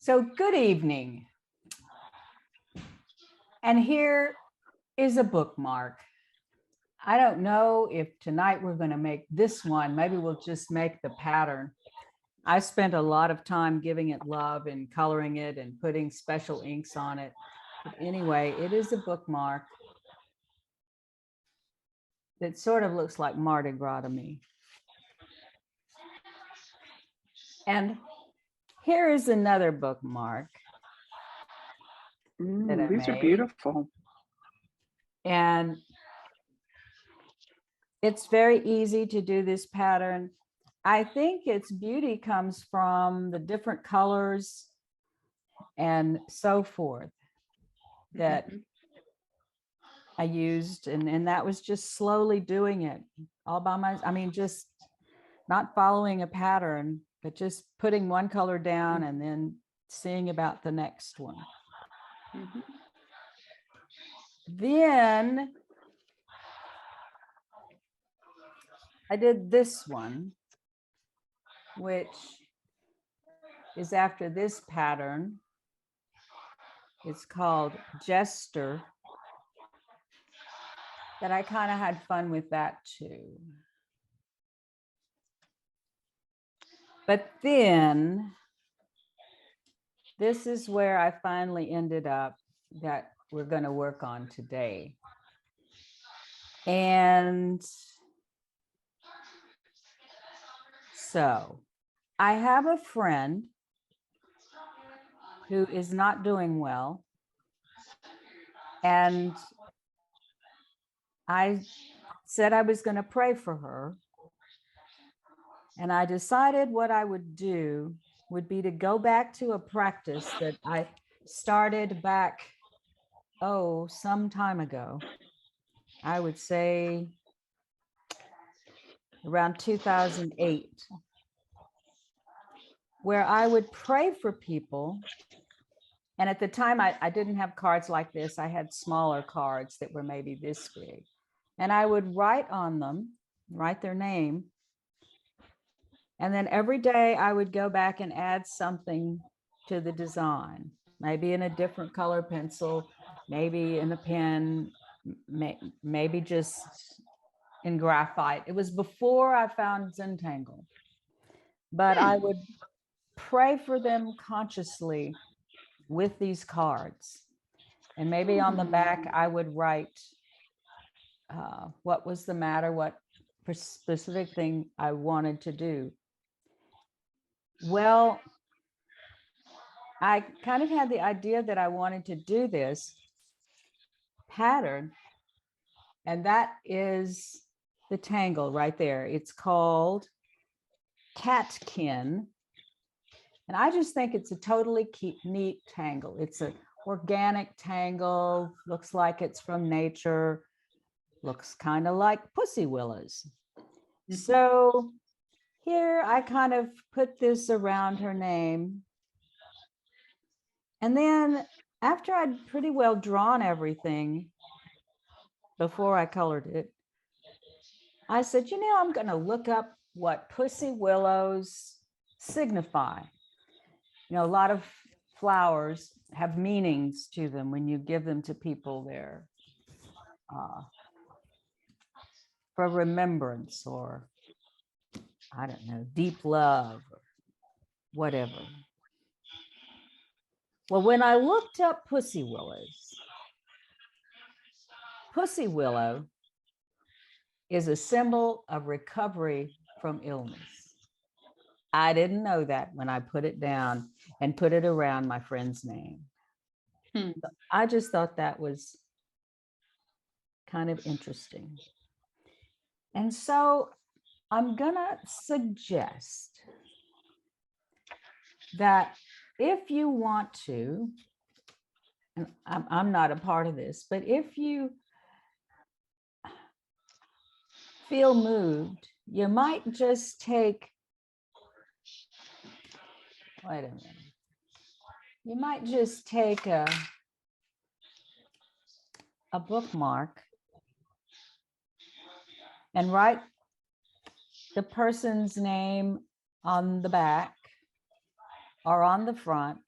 So good evening. And here is a bookmark. I don't know if tonight we're going to make this one. Maybe we'll just make the pattern. I spent a lot of time giving it love and coloring it and putting special inks on it. But anyway, it is a bookmark that sort of looks like Mardi Gras to me. And here is another bookmark. These are beautiful. And it's very easy to do this pattern. I think its beauty comes from the different colors and so forth that I used. And that was just slowly doing it all by myself. I mean, just not following a pattern, but just putting one color down and then seeing about the next one. Then I did this one, which is after this pattern. It's called Jester. That I kind of had fun with that too. But then this is where I finally ended up that we're going to work on today. And so I have a friend who is not doing well. And I said I was going to pray for her. And I decided what I would do would be to go back to a practice that I started back, some time ago. I would say around 2008, where I would pray for people. And at the time, I didn't have cards like this. I had smaller cards that were maybe this big. And I would write on them, write their name. And then every day I would go back and add something to the design, maybe in a different color pencil, maybe in a pen, maybe just in graphite. It was before I found Zentangle, but I would pray for them consciously with these cards. And maybe on the back, I would write what was the matter, what specific thing I wanted to do. Well, I kind of had the idea that I wanted to do this pattern, and that is the tangle right there. It's called Catkin. And I just think it's a totally neat tangle. It's an organic tangle, looks like it's from nature, looks kind of like pussy willows. So here I kind of put this around her name. And then after I'd pretty well drawn everything before I colored it, I said, I'm going to look up what pussy willows signify. A lot of flowers have meanings to them when you give them to people there for remembrance or, I don't know, deep love or whatever. Well, when I looked up pussy willows, pussy willow is a symbol of recovery from illness. I didn't know that when I put it down and put it around my friend's name. I just thought that was kind of interesting. And so I'm gonna suggest that if you want to, and I'm not a part of this, but if you feel moved, you might just take, wait a minute. You might just take a bookmark and write the person's name on the back or on the front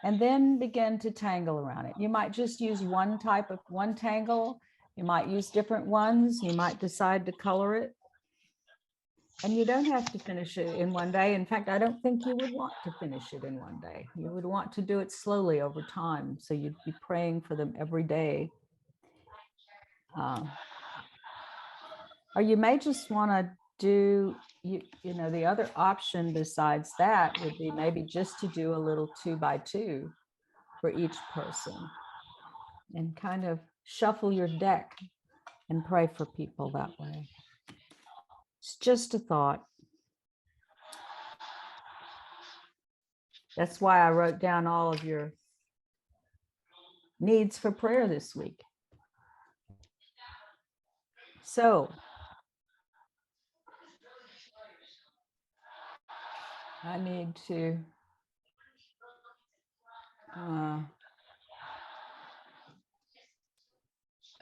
and then begin to tangle around it. You might just use one tangle. You might use different ones. You might decide to color it. And you don't have to finish it in one day. In fact, I don't think you would want to finish it in one day. You would want to do it slowly over time. So you'd be praying for them every day. Or you may just want to do, you know, the other option besides that would be maybe just to do a little 2x2 for each person and kind of shuffle your deck and pray for people that way. It's just a thought. That's why I wrote down all of your needs for prayer this week. So I need to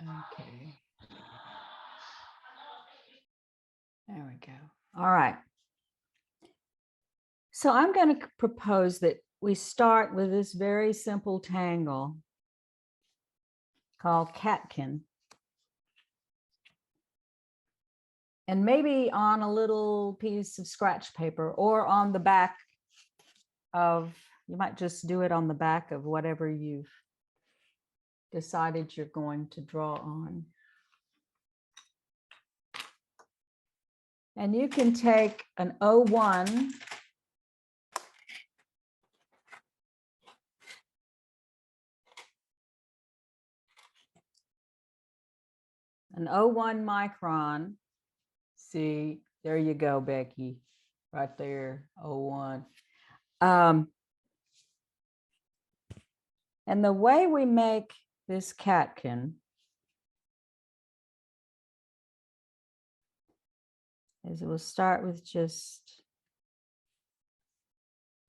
okay. There we go. All right. So I'm going to propose that we start with this very simple tangle called catkin. And maybe on a little piece of scratch paper or on the back of, you might just do it on the back of whatever you've decided you're going to draw on. And you can take an 01 micron. See, there you go, Becky, right there, 01. And the way we make this catkin is we'll start with just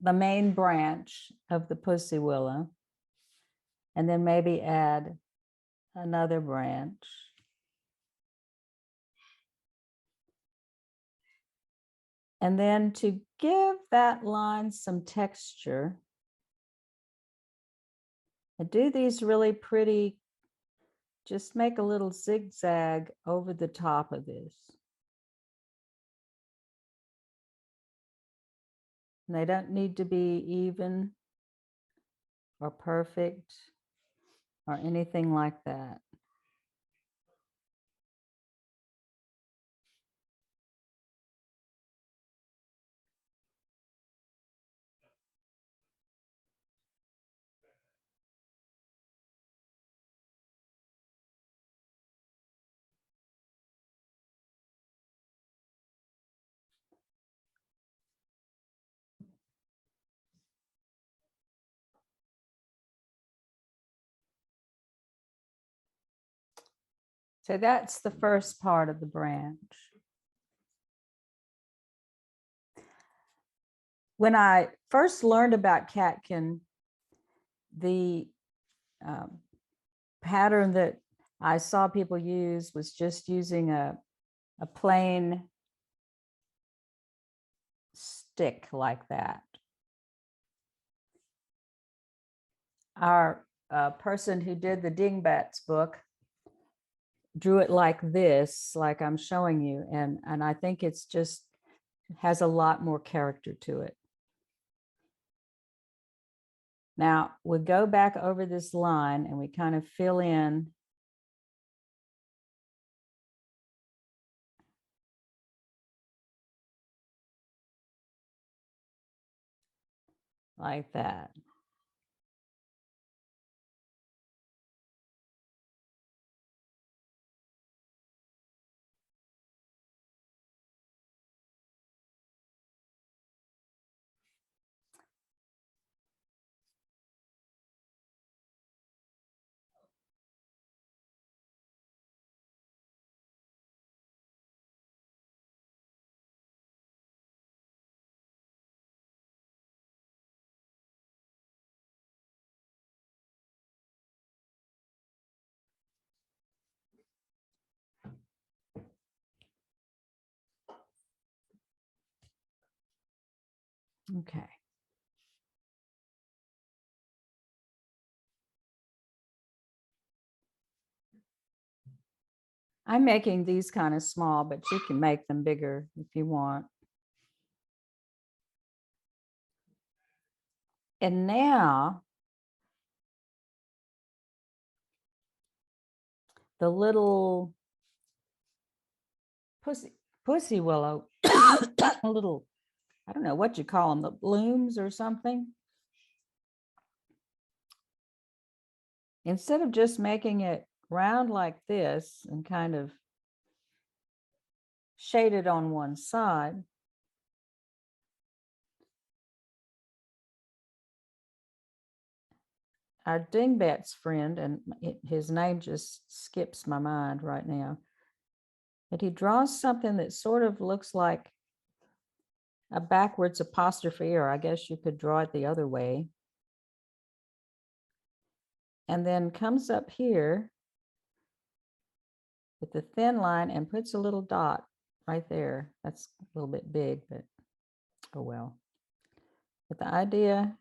the main branch of the pussy willow, and then maybe add another branch. And then to give that line some texture, I do these really pretty, just make a little zigzag over the top of this. And they don't need to be even or perfect or anything like that. So that's the first part of the branch. When I first learned about catkin, the pattern that I saw people use was just using a plain stick like that. Our person who did the Dingbatz book drew it like this, like I'm showing you, and I think it's just has a lot more character to it. Now we go back over this line and we kind of fill in like that. Okay. I'm making these kind of small, but you can make them bigger if you want. And now the little pussy willow, a little, I don't know what you call them, the blooms or something. Instead of just making it round like this and kind of shaded on one side, our Dingbatz friend, and his name just skips my mind right now, but he draws something that sort of looks like a backwards apostrophe, or I guess you could draw it the other way. And then comes up here with the thin line and puts a little dot right there. That's a little bit big, but oh well. But the idea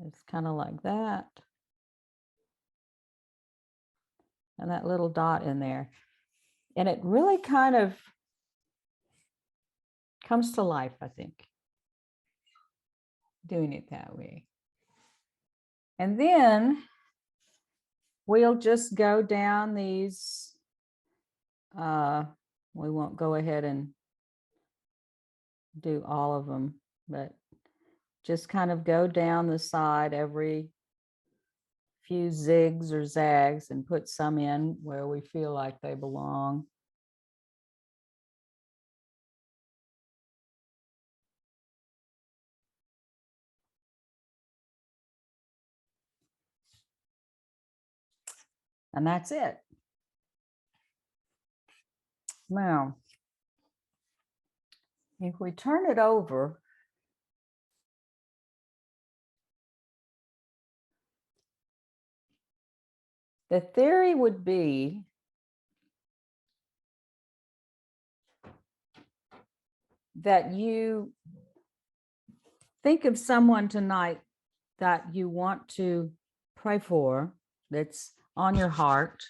is kind of like that. And that little dot in there. And it really kind of comes to life, I think, doing it that way. And then we'll just go down these. We won't go ahead and do all of them, but just kind of go down the side every few zigs or zags and put some in where we feel like they belong. And that's it. Now, if we turn it over, the theory would be that you think of someone tonight that you want to pray for, that's on your heart,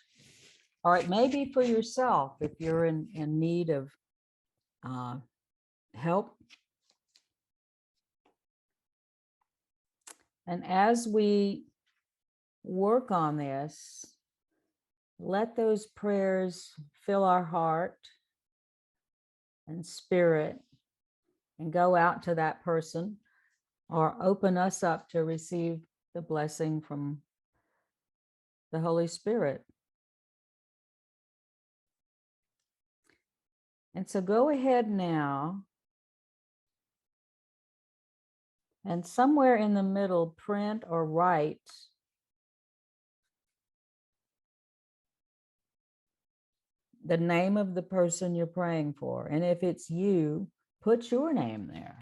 or it may be for yourself if you're in need of help. And as we work on this, let those prayers fill our heart and spirit and go out to that person, or open us up to receive the blessing from the Holy Spirit. And so go ahead now, and somewhere in the middle, print or write the name of the person you're praying for. And if it's you, put your name there.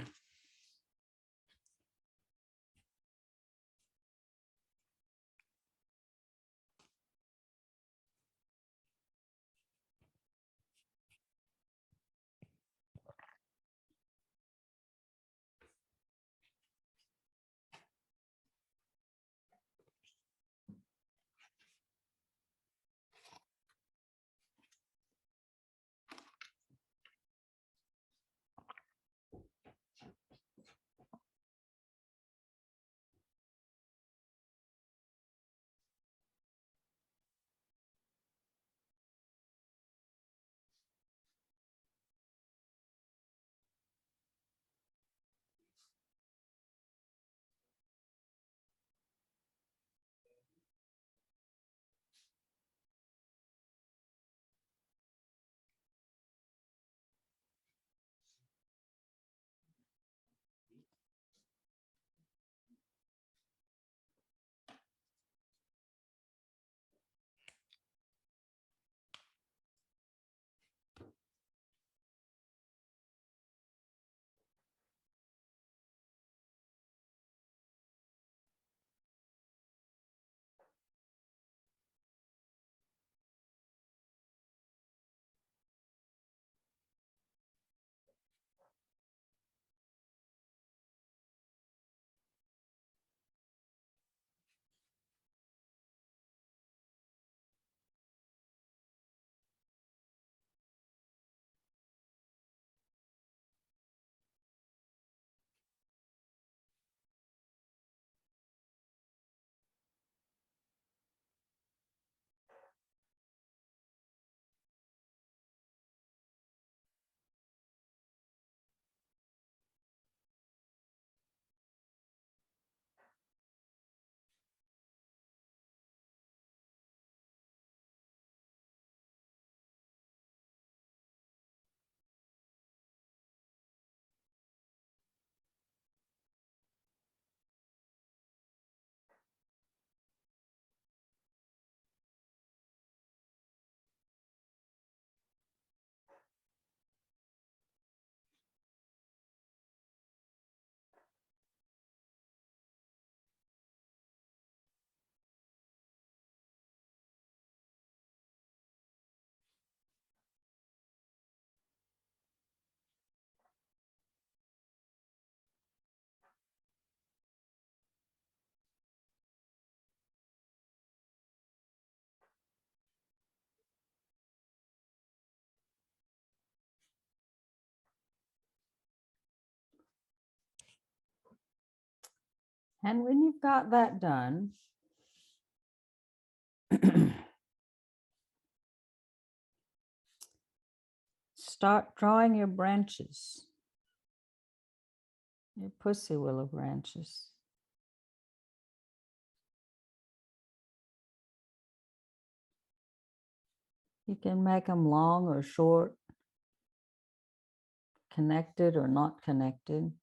And when you've got that done, start drawing your branches, your pussy willow branches. You can make them long or short, connected or not connected.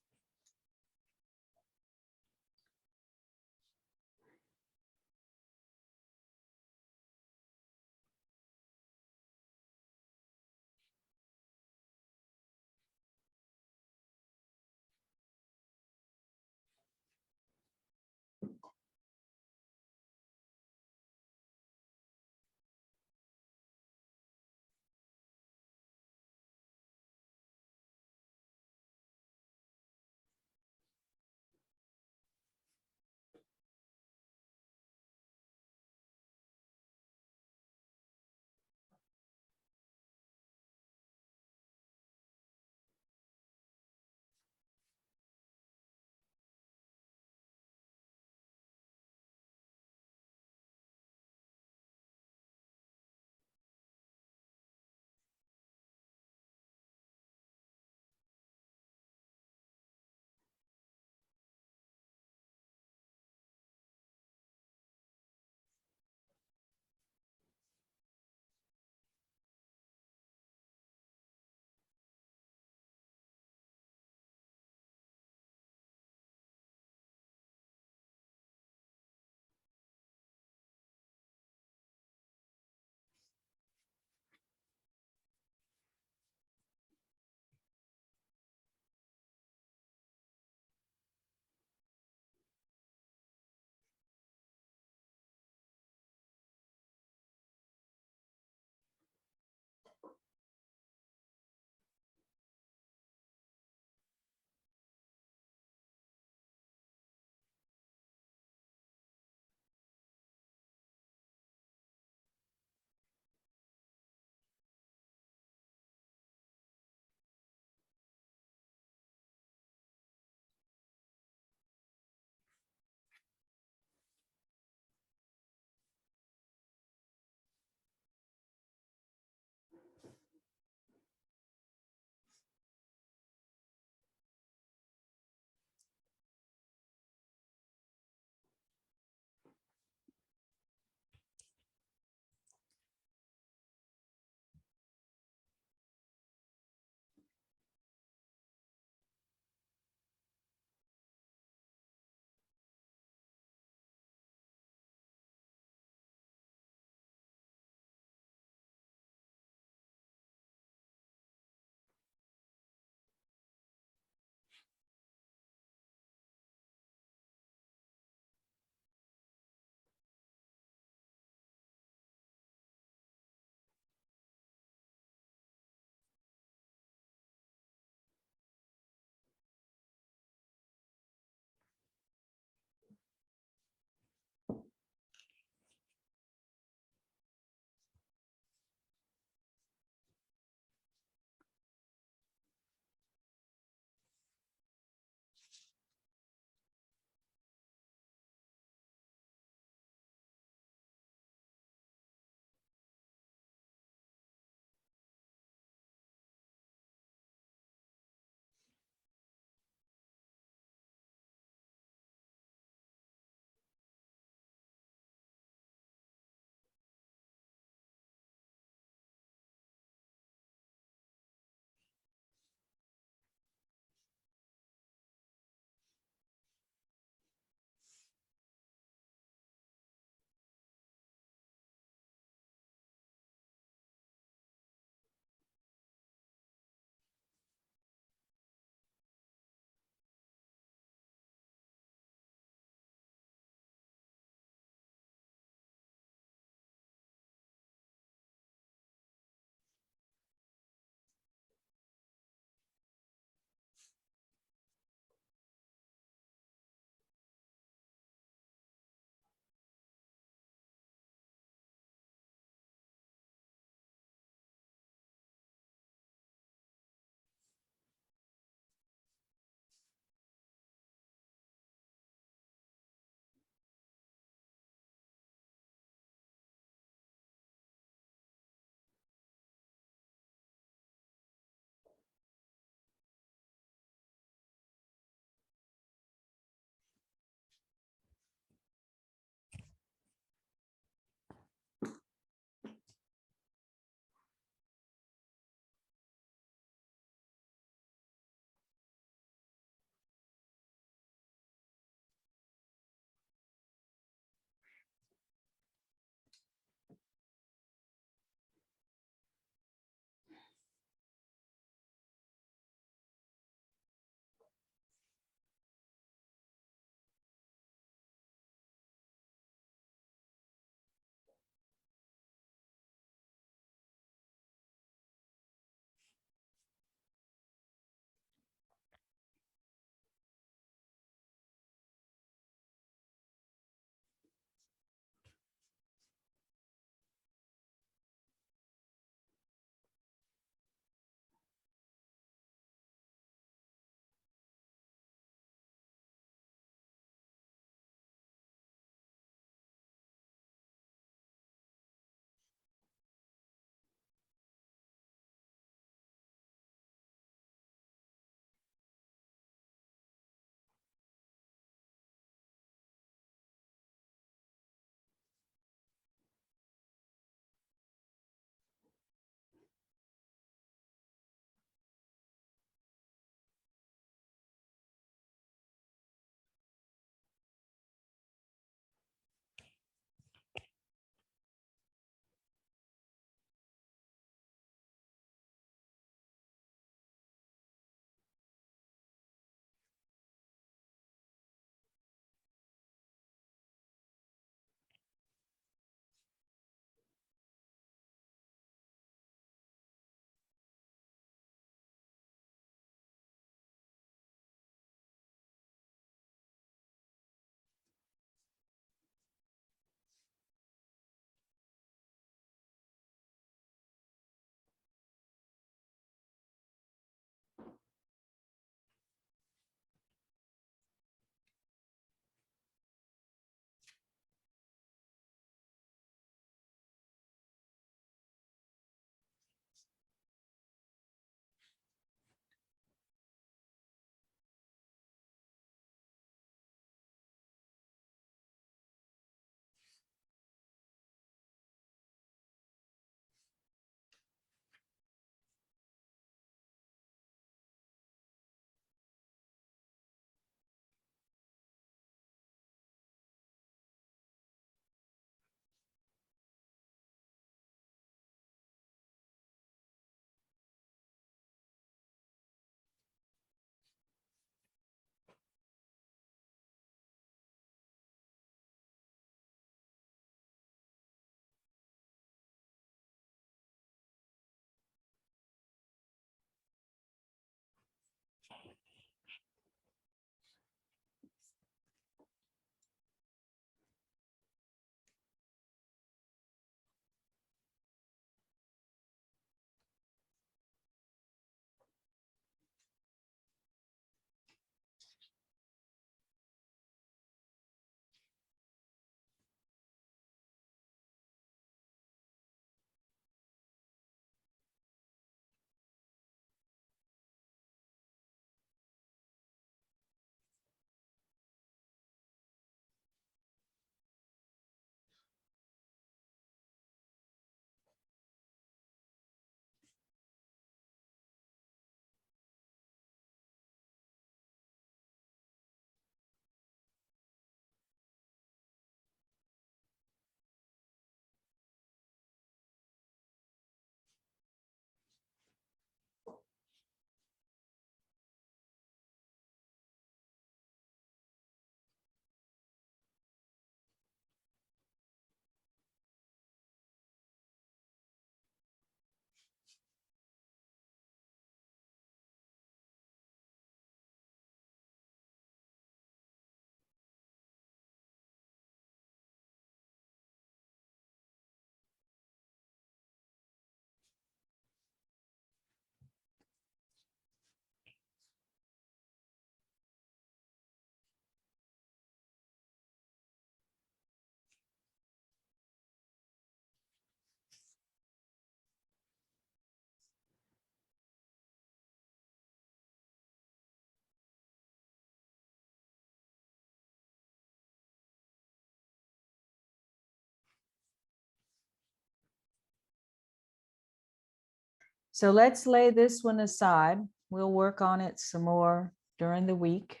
So let's lay this one aside. We'll work on it some more during the week.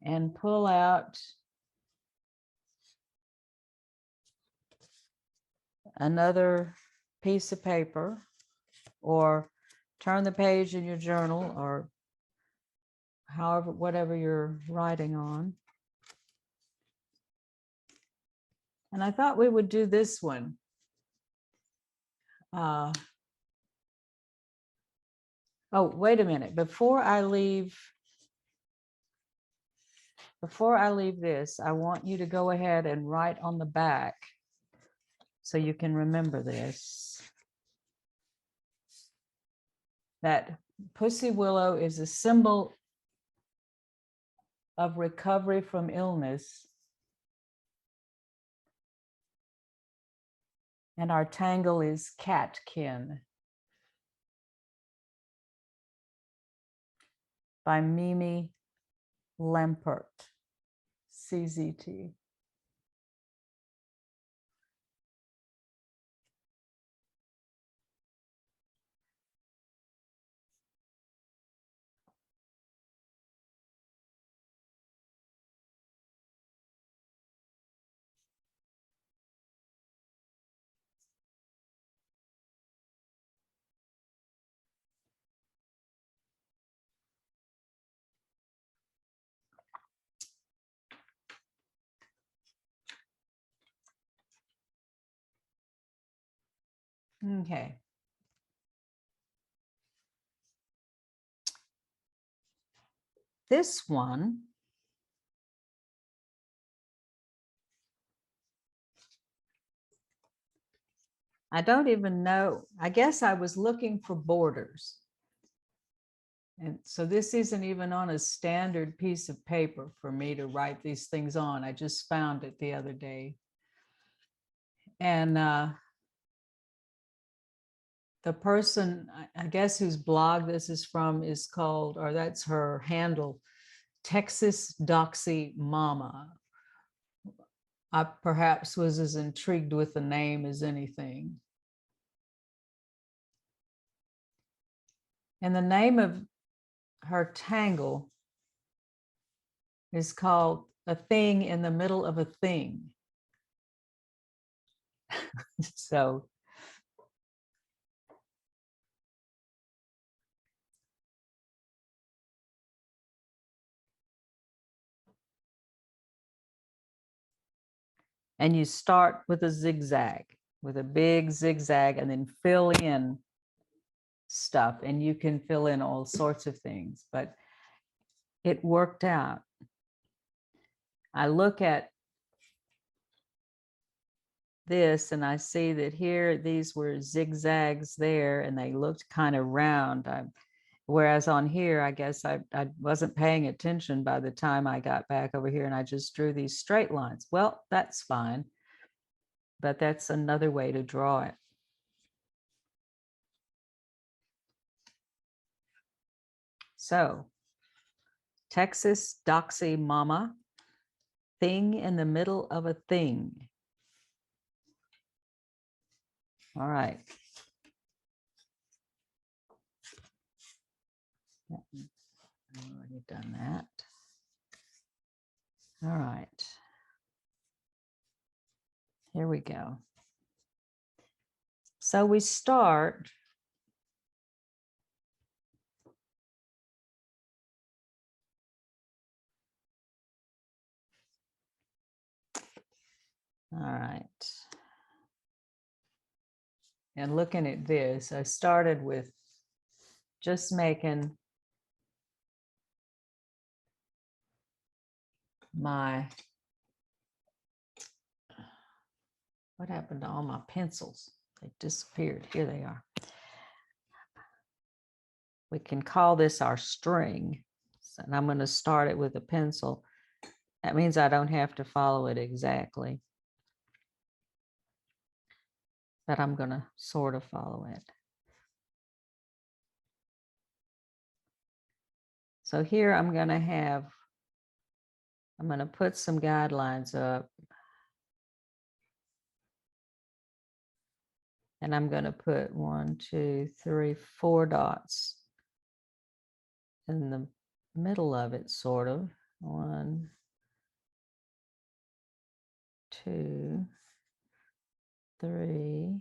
And pull out another piece of paper, or turn the page in your journal, or however, whatever you're writing on. And I thought we would do this one. Oh, wait a minute. Before I leave this, I want you to go ahead and write on the back so you can remember this, that pussy willow is a symbol of recovery from illness. And our tangle is catkin by Mimi Lempart, CZT. Okay. This one, I don't even know. I guess I was looking for borders. And so this isn't even on a standard piece of paper for me to write these things on. I just found it the other day. And the person, I guess, whose blog this is from is called, or that's her handle, Texas Doxy Mama. I perhaps was as intrigued with the name as anything. And the name of her tangle is called A Thing in the Middle of a Thing. So and you start with a zigzag, with a big zigzag, and then fill in stuff. And you can fill in all sorts of things, but it worked out. I look at this and I see that here, these were zigzags there, and they looked kind of round. Whereas on here, I guess I wasn't paying attention by the time I got back over here, and I just drew these straight lines. Well, that's fine, but that's another way to draw it. So, Texas Doxy Mama, thing in the middle of a thing. All right. I've already done that. All right. Here we go. So we start all right. And looking at this, I started with just making my, what happened to all my pencils? They disappeared. Here they are. We can call this our string. And I'm going to start it with a pencil. That means I don't have to follow it exactly, but I'm going to sort of follow it. So here I'm going to put some guidelines up. And I'm going to put 1, 2, 3, 4 dots in the middle of it, sort of. 1, 2, 3,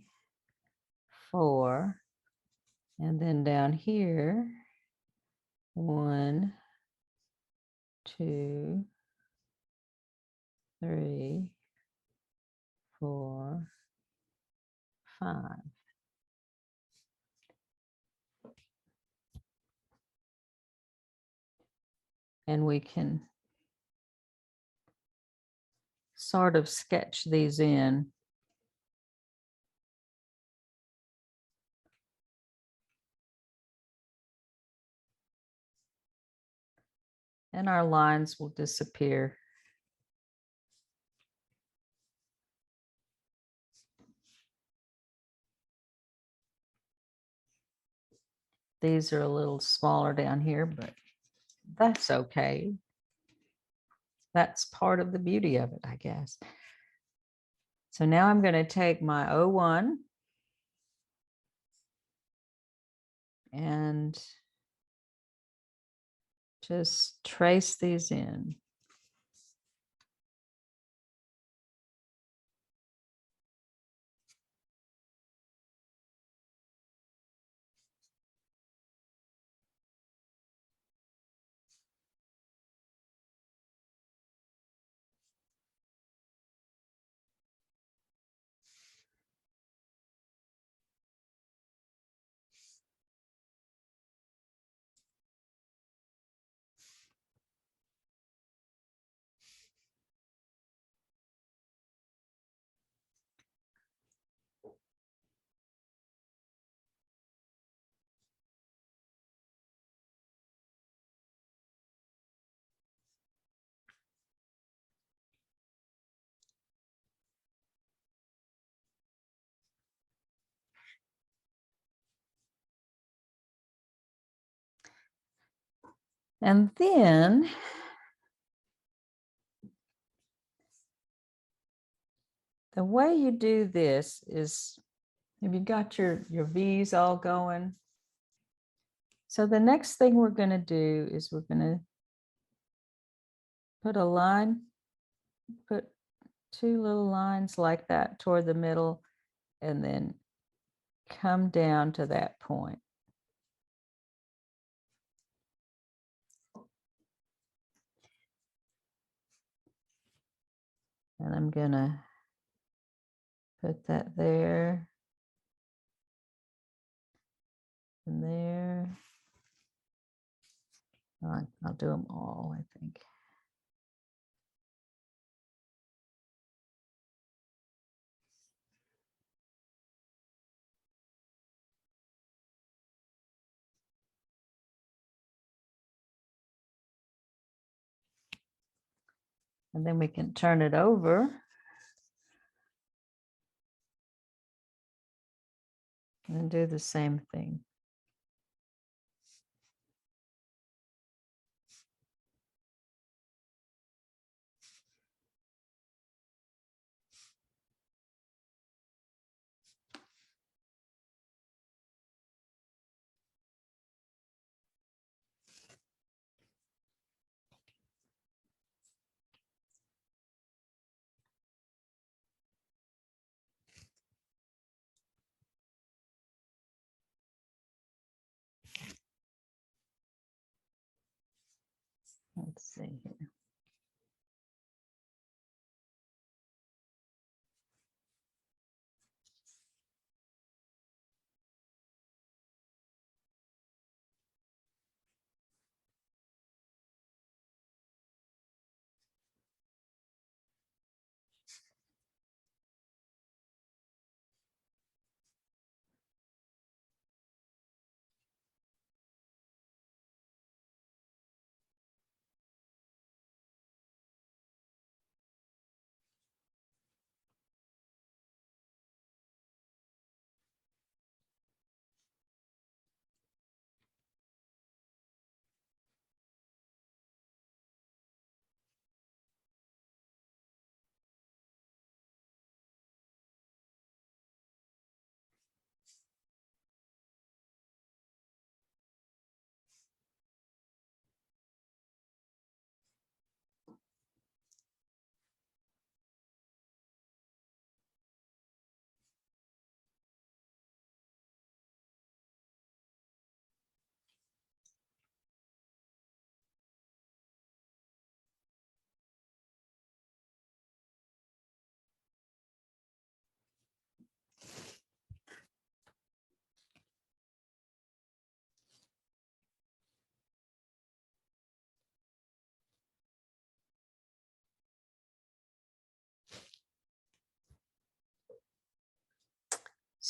4. And then down here, 1, 2, 3, 4, 5. And we can sort of sketch these in. And our lines will disappear. These are a little smaller down here, but that's okay. That's part of the beauty of it, I guess. So now I'm going to take my 01 and just trace these in. And then the way you do this is, have you got your V's all going? So the next thing we're going to do is we're going to put a line, put 2 little lines like that toward the middle, and then come down to that point. And I'm going to put that there and there. I'll do them all, I think. And then we can turn it over. And do the same thing. Let's see here.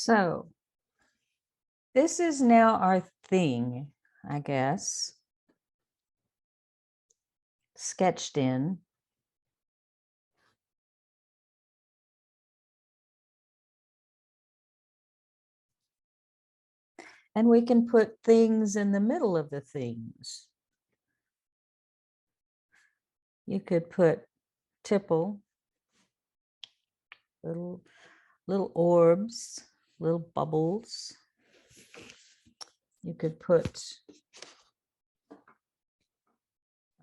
So this is now our thing, I guess, sketched in. And we can put things in the middle of the things. You could put tipple, little orbs, little bubbles. You could put,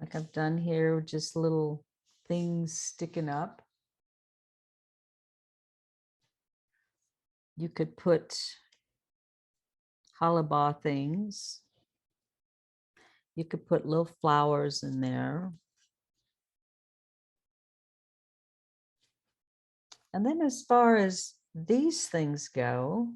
like I've done here, just little things sticking up. You could put hollabah things. You could put little flowers in there. And then as far as these things go,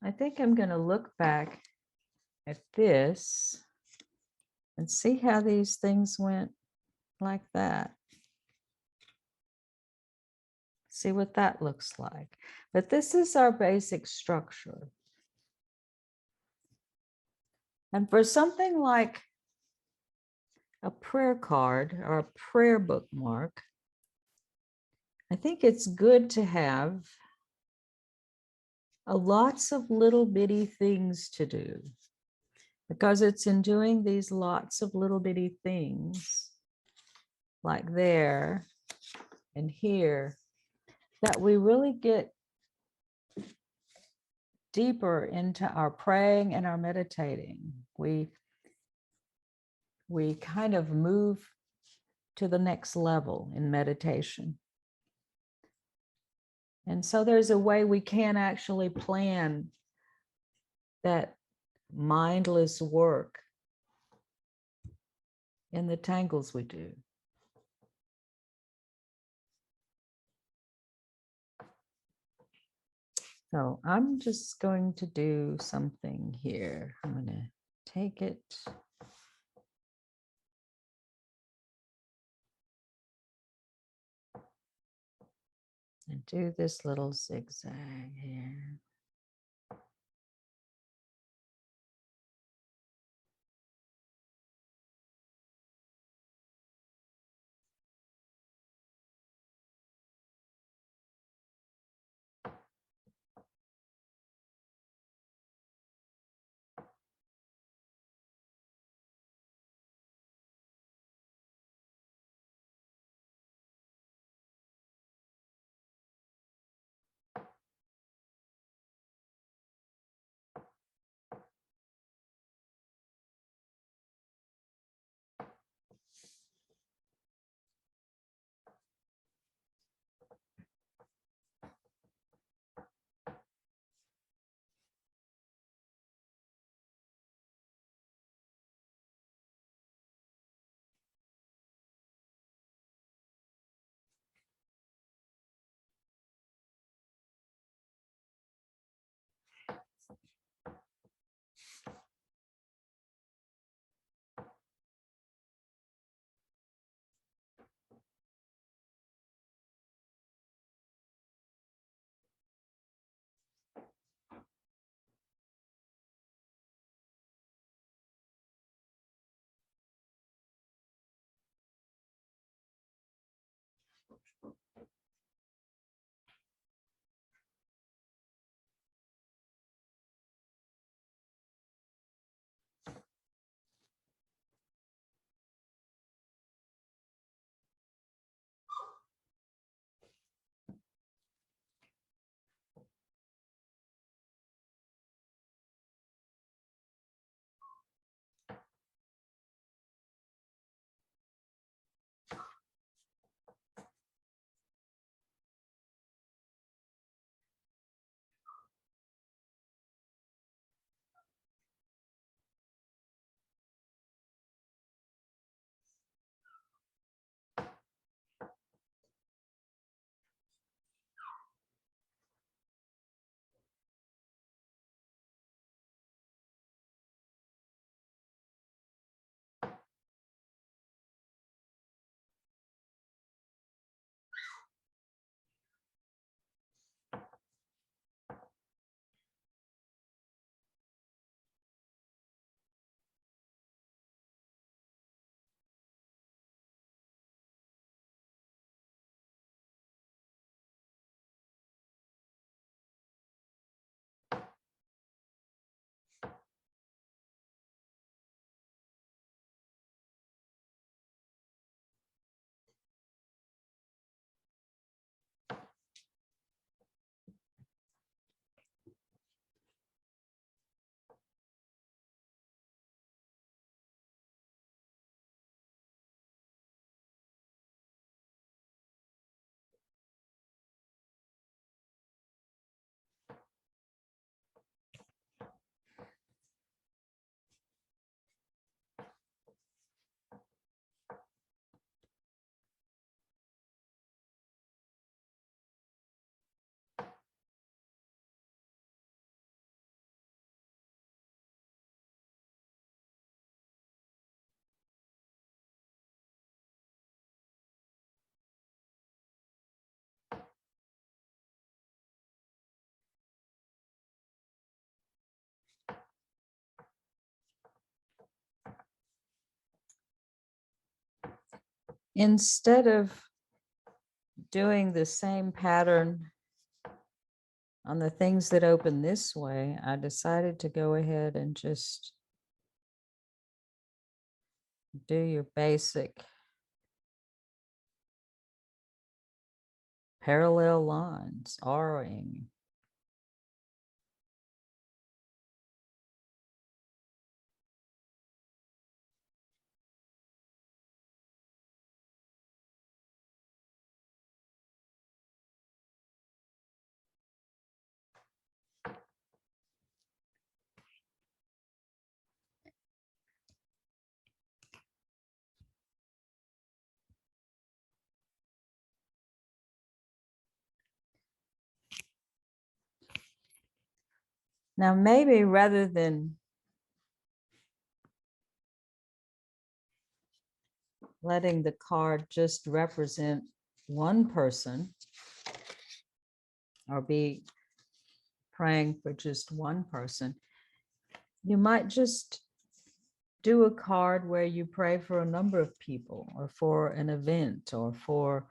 I think I'm going to look back at this and see how these things went like that. See what that looks like. But this is our basic structure. And for something like a prayer card or a prayer bookmark, I think it's good to have lots of little bitty things to do, because it's in doing these lots of little bitty things like there and here that we really get deeper into our praying and our meditating. We kind of move to the next level in meditation. And so there's a way we can actually plan that mindless work in the tangles we do. So I'm just going to do something here. I'm going to take it. And do this little zigzag here. instead of doing the same pattern on the things that open this way, I decided to go ahead and just do your basic parallel lines, R-ing. Now, maybe rather than letting the card just represent one person or be praying for just one person, you might just do a card where you pray for a number of people or for an event or for,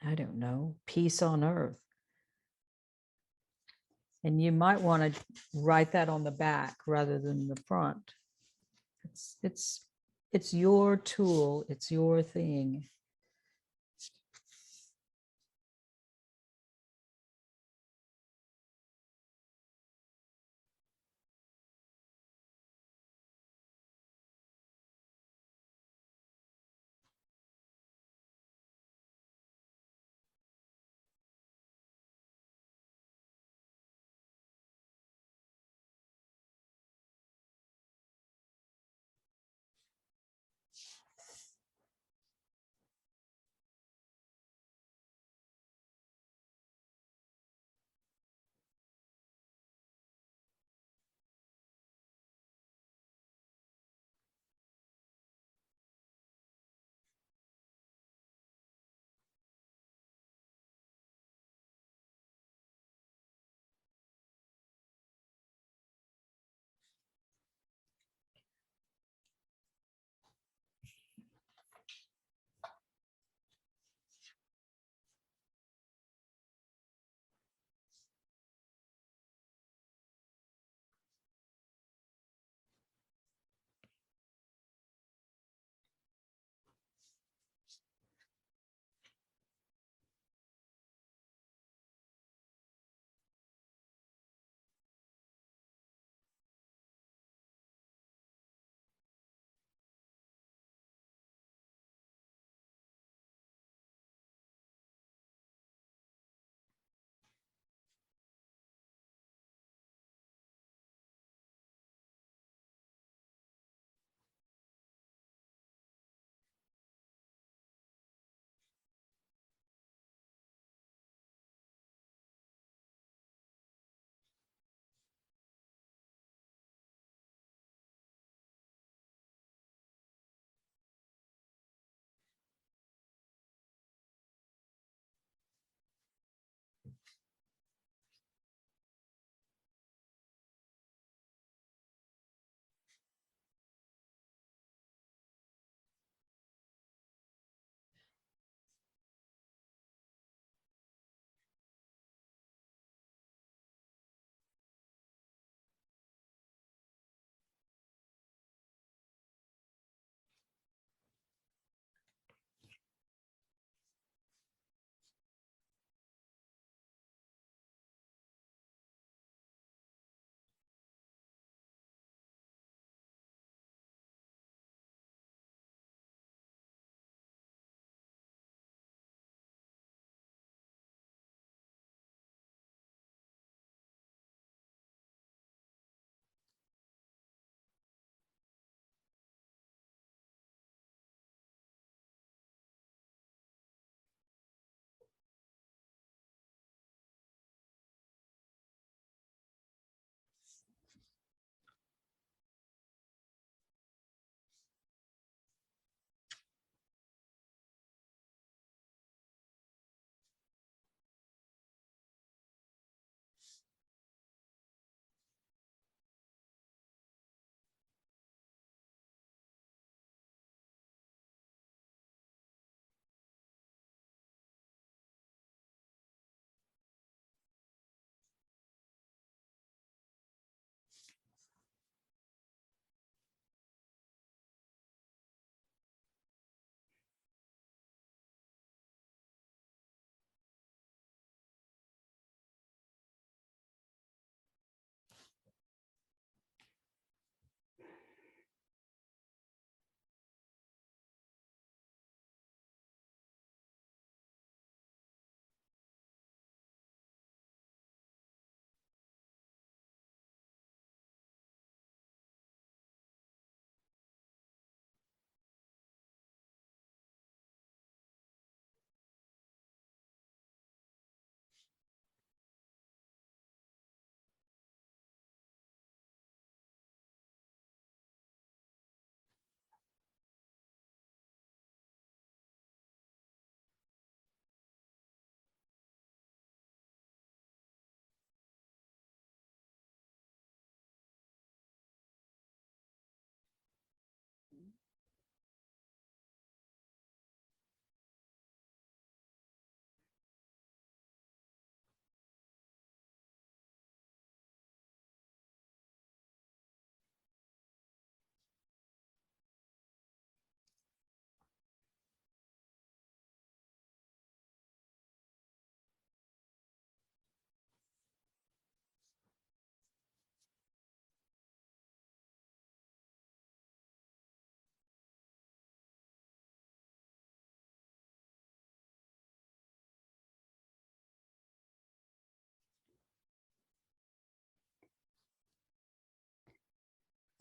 I don't know, peace on earth. And you might want to write that on the back rather than the front. It's your tool, it's your thing.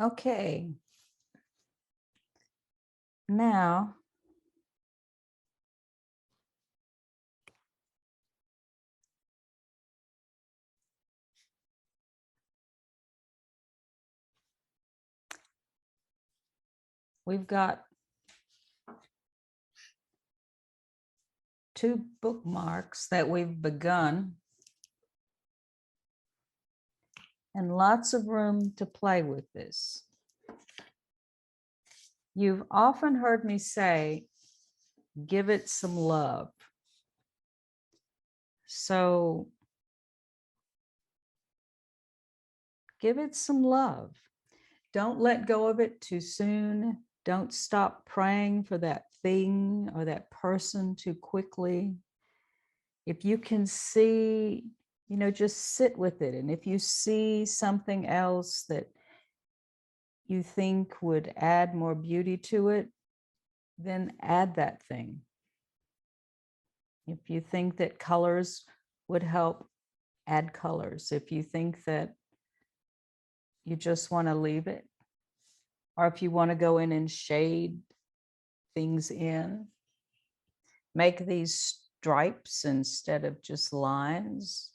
Okay. Now, we've got 2 bookmarks that we've begun and lots of room to play with this. You've often heard me say, give it some love. So give it some love. Don't let go of it too soon. Don't stop praying for that thing or that person too quickly. If you can see, just sit with it. And if you see something else that you think would add more beauty to it, then add that thing. If you think that colors would help, add colors. If you think that you just want to leave it, or if you want to go in and shade things in, make these stripes instead of just lines,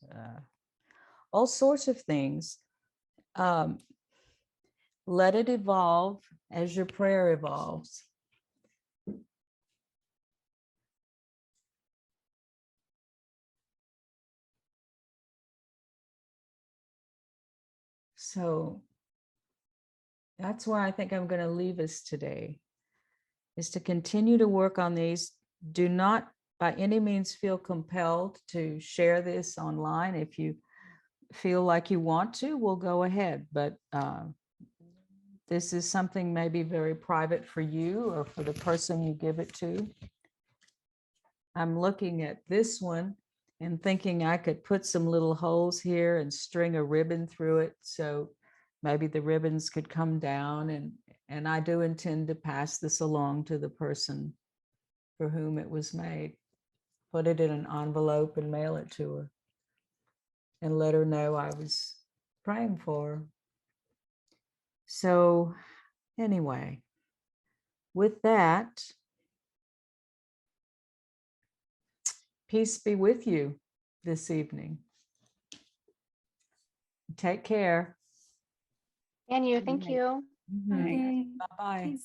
all sorts of things. Let it evolve as your prayer evolves. So that's where I think I'm going to leave us today, is to continue to work on these. Do not by any means feel compelled to share this online. If you feel like you want to, we'll go ahead. But this is something maybe very private for you or for the person you give it to. I'm looking at this one and thinking I could put some little holes here and string a ribbon through it. So maybe the ribbons could come down, and I do intend to pass this along to the person for whom it was made. Put it in an envelope and mail it to her and let her know I was praying for her. So anyway, with that, peace be with you this evening. Take care. And you, thank you. Bye-bye.